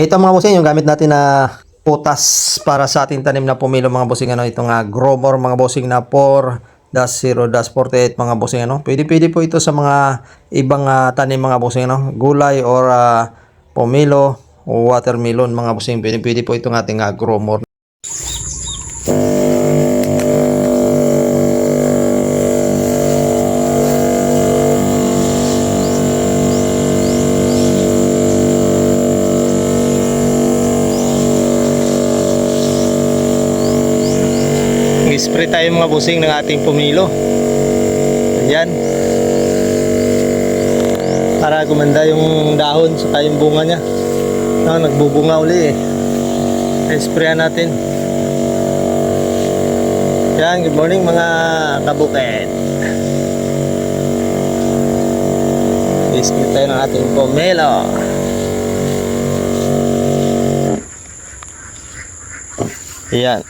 Ito mga bossing, yung gamit natin na putas para sa ating tanim na pumilo mga bossing, ano, itong Growmore mga bossing na 4-0-48 mga bossing, ano. Pwede po ito sa mga ibang tanim mga bossing, ano, gulay or pumilo o watermelon mga bossing. Pwede po itong ating Growmore. Spray tayo mga bossing ng ating pumilo. Ayan. Para gumanda yung dahon sa yung bunga niya. Nagbubunga uli eh. Sprayan natin. Ayan, good morning mga kabukid. I-spray tayo ng ating pumilo. Ayan.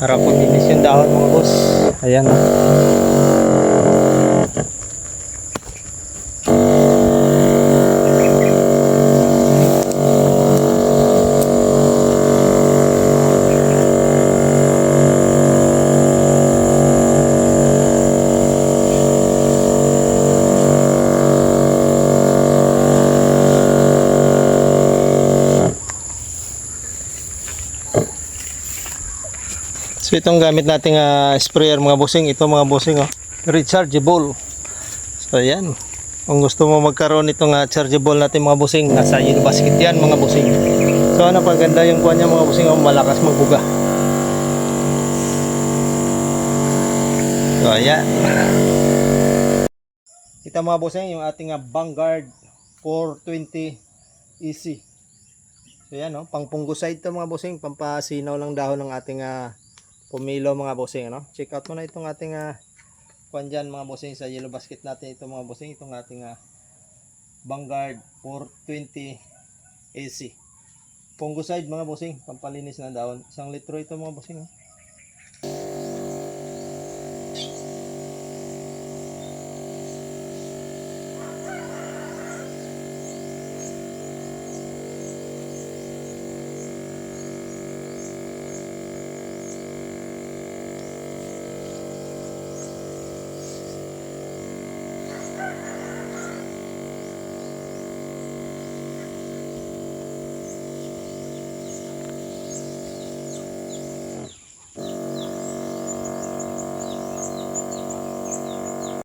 Para puminis yung dahon mga boss. Ayan o. So itong gamit nating sprayer mga bossing, ito mga bossing rechargeable. So ayan, kung gusto mo magkaroon itong chargeable natin mga bossing, nasa yellow basket yan mga bossing. So napaganda yung kuha niya mga bossing, malakas magbuga. So ayan, kita mga bossing yung ating Vanguard 420 EC. So ayan pangpunggusa ito mga bossing, pampasinaw ng dahon ng ating pumilo mga bossing, ano. Check out mo na itong ating kuan dyan mga bossing sa yellow basket natin, ito mga bossing, itong ating Vanguard 420 AC fungicide mga bossing, pampalinis ng dahon. 1 litro ito mga bossing.